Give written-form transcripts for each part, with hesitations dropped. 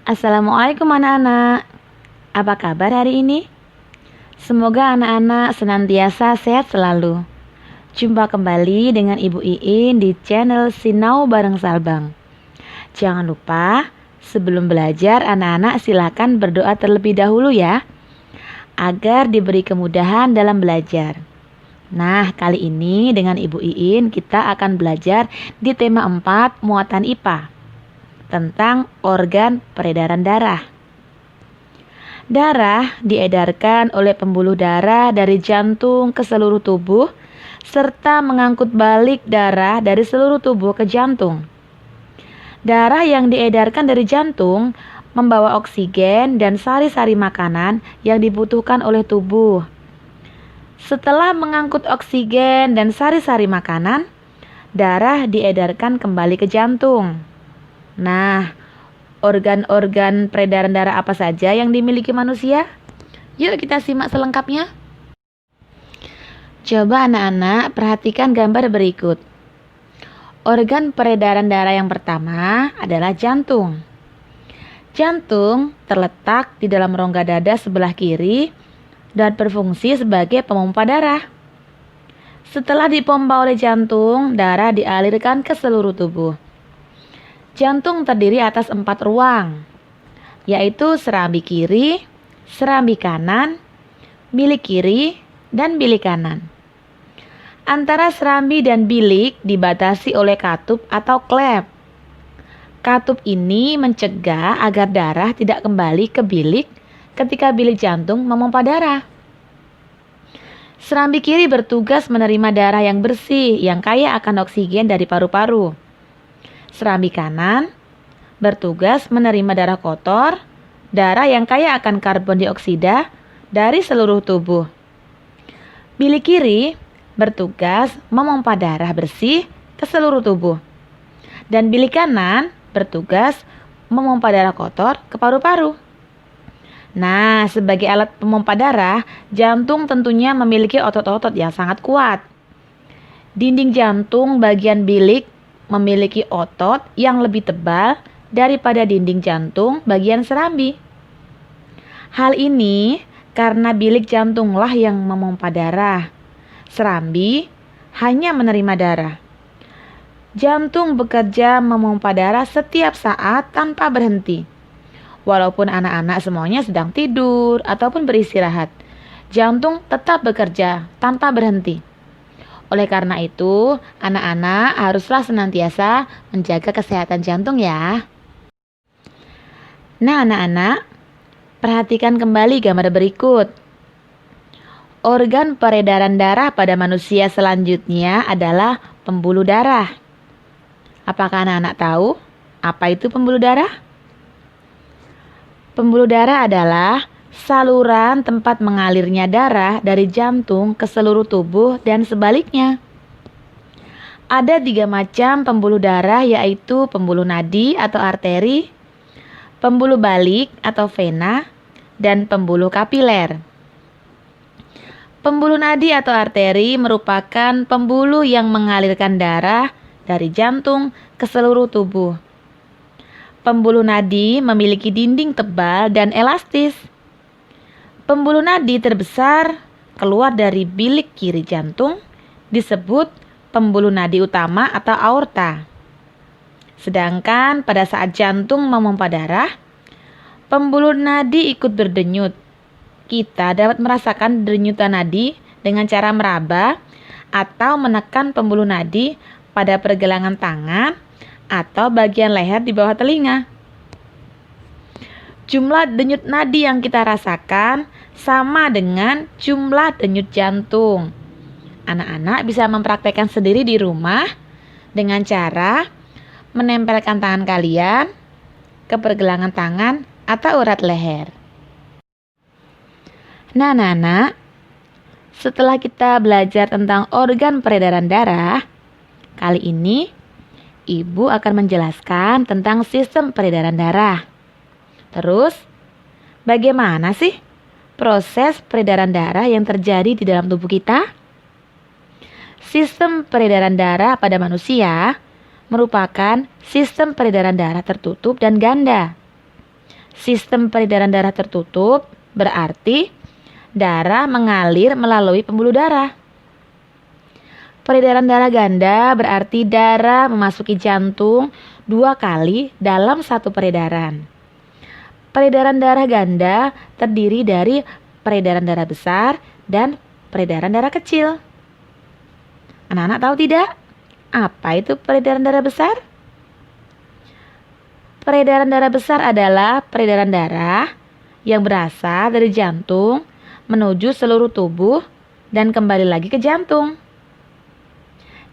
Assalamualaikum anak-anak. Apa kabar hari ini? Semoga anak-anak senantiasa sehat selalu. Jumpa kembali dengan Ibu Iin di channel Sinau Bareng Salbang. Jangan lupa, sebelum belajar anak-anak silakan berdoa terlebih dahulu ya, agar diberi kemudahan dalam belajar. Nah, kali ini dengan Ibu Iin kita akan belajar di tema 4 muatan IPA tentang organ peredaran darah. Darah diedarkan oleh pembuluh darah dari jantung ke seluruh tubuh serta mengangkut balik darah dari seluruh tubuh ke jantung. Darah yang diedarkan dari jantung membawa oksigen dan sari-sari makanan yang dibutuhkan oleh tubuh. Setelah mengangkut oksigen dan sari-sari makanan, darah diedarkan kembali ke jantung. Nah, organ-organ peredaran darah apa saja yang dimiliki manusia? Yuk kita simak selengkapnya. Coba anak-anak perhatikan gambar berikut. Organ peredaran darah yang pertama adalah jantung. Jantung terletak di dalam rongga dada sebelah kiri dan berfungsi sebagai pemompa darah. Setelah dipompa oleh jantung, darah dialirkan ke seluruh tubuh. Jantung terdiri atas 4 ruang, yaitu serambi kiri, serambi kanan, bilik kiri, dan bilik kanan. Antara serambi dan bilik dibatasi oleh katup atau klep. Katup ini mencegah agar darah tidak kembali ke bilik ketika bilik jantung memompa darah. Serambi kiri bertugas menerima darah yang bersih yang kaya akan oksigen dari paru-paru. Serambi kanan bertugas menerima darah kotor, darah yang kaya akan karbon dioksida dari seluruh tubuh. Bilik kiri bertugas memompa darah bersih ke seluruh tubuh. Dan bilik kanan bertugas memompa darah kotor ke paru-paru. Nah, sebagai alat pemompa darah, jantung tentunya memiliki otot-otot yang sangat kuat. Dinding jantung bagian bilik memiliki otot yang lebih tebal daripada dinding jantung bagian serambi. Hal ini karena bilik jantunglah yang memompa darah. Serambi hanya menerima darah. Jantung bekerja memompa darah setiap saat tanpa berhenti. Walaupun anak-anak semuanya sedang tidur ataupun beristirahat, jantung tetap bekerja tanpa berhenti. Oleh karena itu, anak-anak haruslah senantiasa menjaga kesehatan jantung ya. Nah, anak-anak, perhatikan kembali gambar berikut. Organ peredaran darah pada manusia selanjutnya adalah pembuluh darah. Apakah anak-anak tahu apa itu pembuluh darah? Pembuluh darah adalah saluran tempat mengalirnya darah dari jantung ke seluruh tubuh dan sebaliknya. Ada 3 macam pembuluh darah, yaitu pembuluh nadi atau arteri, pembuluh balik atau vena, dan pembuluh kapiler. Pembuluh nadi atau arteri merupakan pembuluh yang mengalirkan darah dari jantung ke seluruh tubuh. Pembuluh nadi memiliki dinding tebal dan elastis. Pembuluh nadi terbesar keluar dari bilik kiri jantung disebut pembuluh nadi utama atau aorta. Sedangkan pada saat jantung memompa darah, pembuluh nadi ikut berdenyut. Kita dapat merasakan denyutan nadi dengan cara meraba atau menekan pembuluh nadi pada pergelangan tangan atau bagian leher di bawah telinga. Jumlah denyut nadi yang kita rasakan sama dengan jumlah denyut jantung. Anak-anak bisa mempraktekkan sendiri di rumah dengan cara menempelkan tangan kalian ke pergelangan tangan atau urat leher. Nah, anak-anak, setelah kita belajar tentang organ peredaran darah, kali ini Ibu akan menjelaskan tentang sistem peredaran darah. Terus, bagaimana sih proses peredaran darah yang terjadi di dalam tubuh kita? Sistem peredaran darah pada manusia merupakan sistem peredaran darah tertutup dan ganda. Sistem peredaran darah tertutup berarti darah mengalir melalui pembuluh darah. Peredaran darah ganda berarti darah memasuki jantung 2 kali dalam satu peredaran. Peredaran darah ganda terdiri dari peredaran darah besar dan peredaran darah kecil. Anak-anak tahu tidak? Apa itu peredaran darah besar? Peredaran darah besar adalah peredaran darah yang berasal dari jantung menuju seluruh tubuh dan kembali lagi ke jantung.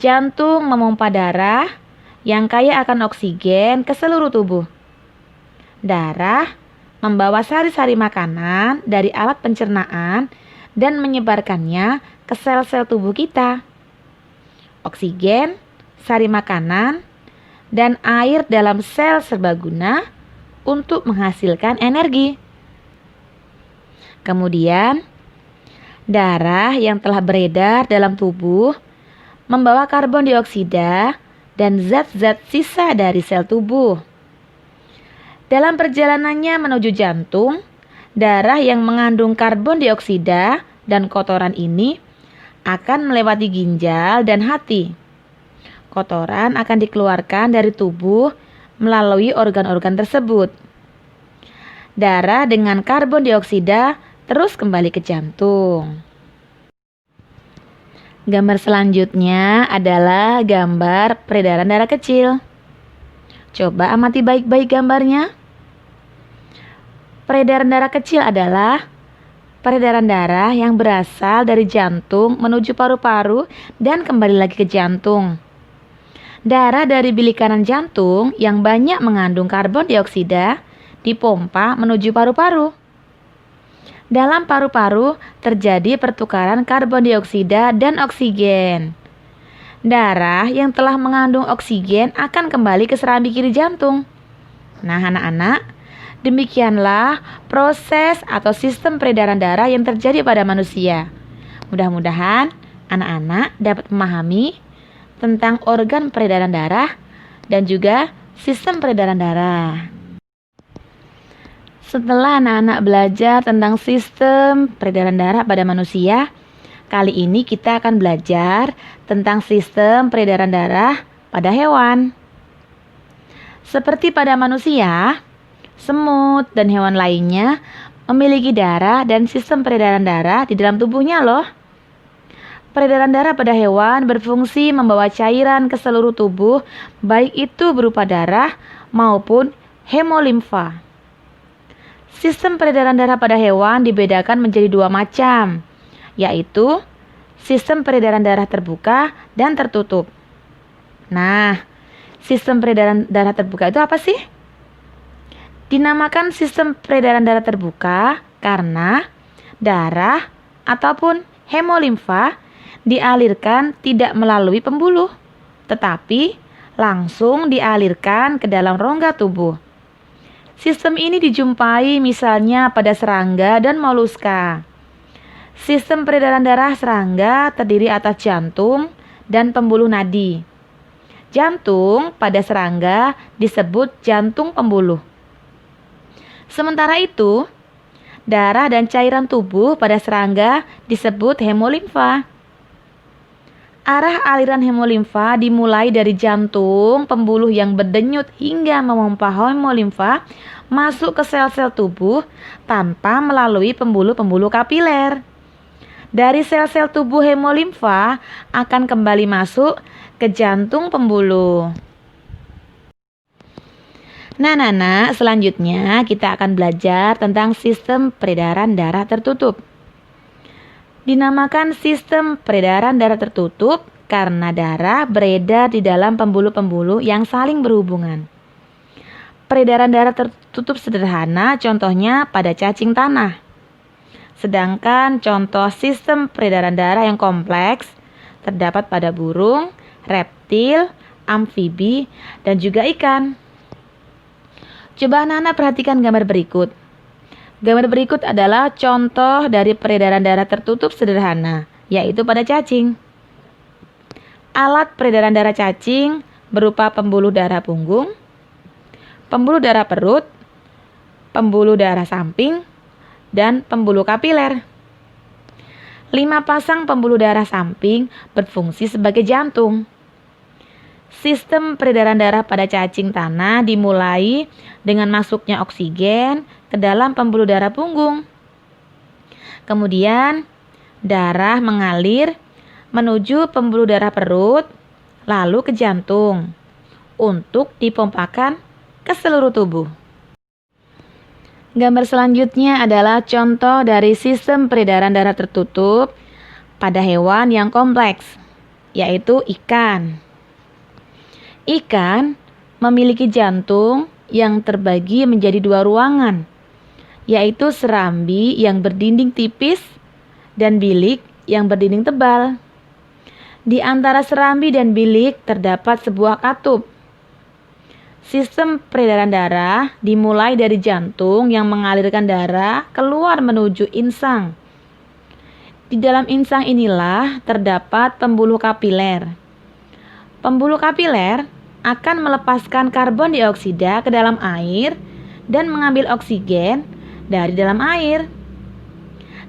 Jantung memompa darah yang kaya akan oksigen ke seluruh tubuh. Darah membawa sari-sari makanan dari alat pencernaan dan menyebarkannya ke sel-sel tubuh kita. Oksigen, sari makanan, dan air dalam sel serbaguna untuk menghasilkan energi. Kemudian, darah yang telah beredar dalam tubuh membawa karbon dioksida dan zat-zat sisa dari sel tubuh. Dalam perjalanannya menuju jantung, darah yang mengandung karbon dioksida dan kotoran ini akan melewati ginjal dan hati. Kotoran akan dikeluarkan dari tubuh melalui organ-organ tersebut. Darah dengan karbon dioksida terus kembali ke jantung. Gambar selanjutnya adalah gambar peredaran darah kecil. Coba amati baik-baik gambarnya. Peredaran darah kecil adalah peredaran darah yang berasal dari jantung menuju paru-paru dan kembali lagi ke jantung. Darah dari bilik kanan jantung yang banyak mengandung karbon dioksida dipompa menuju paru-paru. Dalam paru-paru terjadi pertukaran karbon dioksida dan oksigen. Darah yang telah mengandung oksigen akan kembali ke serambi kiri jantung. Nah, anak-anak, demikianlah proses atau sistem peredaran darah yang terjadi pada manusia. Mudah-mudahan anak-anak dapat memahami tentang organ peredaran darah dan juga sistem peredaran darah. Setelah anak-anak belajar tentang sistem peredaran darah pada manusia, kali ini kita akan belajar tentang sistem peredaran darah pada hewan. Seperti pada manusia, semut dan hewan lainnya memiliki darah dan sistem peredaran darah di dalam tubuhnya loh. Peredaran darah pada hewan berfungsi membawa cairan ke seluruh tubuh, baik itu berupa darah maupun hemolimfa. Sistem peredaran darah pada hewan dibedakan menjadi 2 macam, yaitu sistem peredaran darah terbuka dan tertutup. Nah, sistem peredaran darah terbuka itu apa sih? Dinamakan sistem peredaran darah terbuka karena darah ataupun hemolimfa dialirkan tidak melalui pembuluh, tetapi langsung dialirkan ke dalam rongga tubuh. Sistem ini dijumpai misalnya pada serangga dan moluska. Sistem peredaran darah serangga terdiri atas jantung dan pembuluh nadi. Jantung pada serangga disebut jantung pembuluh. Sementara itu, darah dan cairan tubuh pada serangga disebut hemolimfa. Arah aliran hemolimfa dimulai dari jantung pembuluh yang berdenyut hingga memompa hemolimfa masuk ke sel-sel tubuh tanpa melalui pembuluh-pembuluh kapiler. Dari sel-sel tubuh hemolimfa akan kembali masuk ke jantung pembuluh. Nah, selanjutnya kita akan belajar tentang sistem peredaran darah tertutup. Dinamakan sistem peredaran darah tertutup karena darah beredar di dalam pembuluh-pembuluh yang saling berhubungan. Peredaran darah tertutup sederhana contohnya pada cacing tanah. Sedangkan contoh sistem peredaran darah yang kompleks terdapat pada burung, reptil, amfibi, dan juga ikan. Coba anak-anak perhatikan gambar berikut. Gambar berikut adalah contoh dari peredaran darah tertutup sederhana, yaitu pada cacing. Alat peredaran darah cacing berupa pembuluh darah punggung, pembuluh darah perut, pembuluh darah samping, dan pembuluh kapiler. 5 pasang pembuluh darah samping berfungsi sebagai jantung. Sistem peredaran darah pada cacing tanah dimulai dengan masuknya oksigen ke dalam pembuluh darah punggung. Kemudian, darah mengalir menuju pembuluh darah perut, lalu ke jantung, untuk dipompakan ke seluruh tubuh. Gambar selanjutnya adalah contoh dari sistem peredaran darah tertutup pada hewan yang kompleks, yaitu ikan. Ikan memiliki jantung yang terbagi menjadi 2 ruangan, yaitu serambi yang berdinding tipis dan bilik yang berdinding tebal. Di antara serambi dan bilik terdapat sebuah katup. Sistem peredaran darah dimulai dari jantung yang mengalirkan darah keluar menuju insang. Di dalam insang inilah terdapat pembuluh kapiler. Pembuluh kapiler akan melepaskan karbon dioksida ke dalam air dan mengambil oksigen dari dalam air.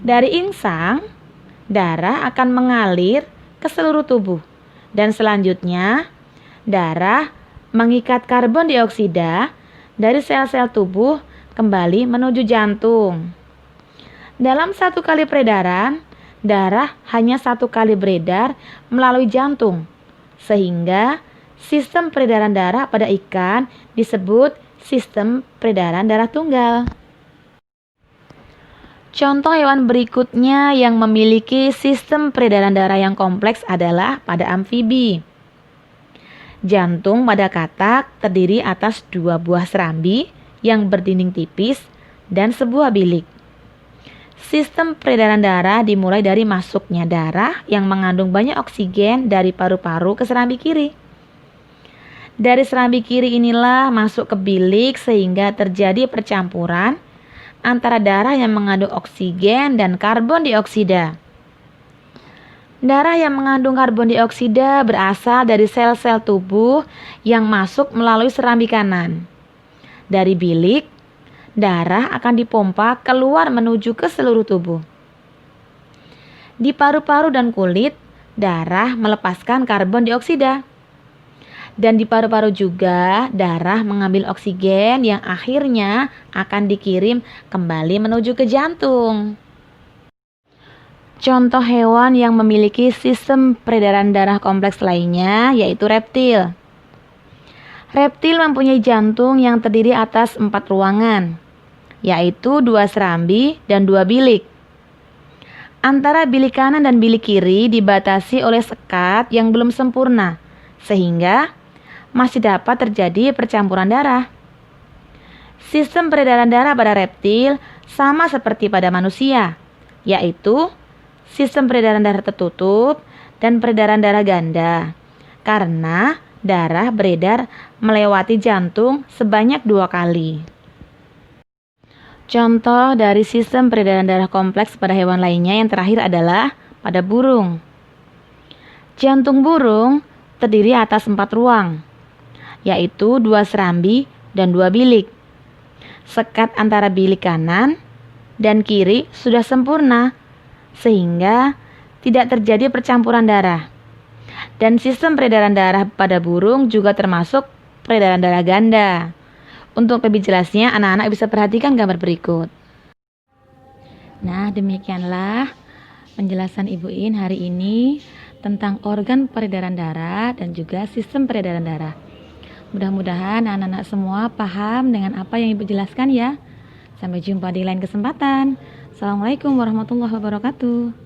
Dari insang, darah akan mengalir ke seluruh tubuh dan selanjutnya darah mengikat karbon dioksida dari sel-sel tubuh kembali menuju jantung. Dalam 1 kali peredaran, darah hanya 1 kali beredar melalui jantung, sehingga sistem peredaran darah pada ikan disebut sistem peredaran darah tunggal. Contoh hewan berikutnya yang memiliki sistem peredaran darah yang kompleks adalah pada amfibi. Jantung pada katak terdiri atas 2 buah serambi yang berdinding tipis dan sebuah bilik. Sistem peredaran darah dimulai dari masuknya darah yang mengandung banyak oksigen dari paru-paru ke serambi kiri. Dari serambi kiri inilah masuk ke bilik sehingga terjadi percampuran antara darah yang mengandung oksigen dan karbon dioksida. Darah yang mengandung karbon dioksida berasal dari sel-sel tubuh yang masuk melalui serambi kanan. Dari bilik, darah akan dipompa keluar menuju ke seluruh tubuh. Di paru-paru dan kulit, darah melepaskan karbon dioksida. Dan di paru-paru juga, darah mengambil oksigen yang akhirnya akan dikirim kembali menuju ke jantung. Contoh hewan yang memiliki sistem peredaran darah kompleks lainnya yaitu reptil. Reptil mempunyai jantung yang terdiri atas 4 ruangan, yaitu 2 serambi dan 2 bilik. Antara bilik kanan dan bilik kiri dibatasi oleh sekat yang belum sempurna, sehingga masih dapat terjadi percampuran darah. Sistem peredaran darah pada reptil sama seperti pada manusia, yaitu sistem peredaran darah tertutup dan peredaran darah ganda, karena darah beredar melewati jantung sebanyak 2 kali. Contoh dari sistem peredaran darah kompleks pada hewan lainnya yang terakhir adalah pada burung. Jantung burung terdiri atas 4 ruang, yaitu 2 serambi dan 2 bilik. Sekat antara bilik kanan dan kiri sudah sempurna, sehingga tidak terjadi percampuran darah. Dan sistem peredaran darah pada burung juga termasuk peredaran darah ganda. Untuk lebih jelasnya, anak-anak bisa perhatikan gambar berikut. Nah, demikianlah penjelasan Ibu In hari ini tentang organ peredaran darah dan juga sistem peredaran darah. Mudah-mudahan anak-anak semua paham dengan apa yang Ibu jelaskan ya. Sampai jumpa di lain kesempatan. Assalamualaikum warahmatullahi wabarakatuh.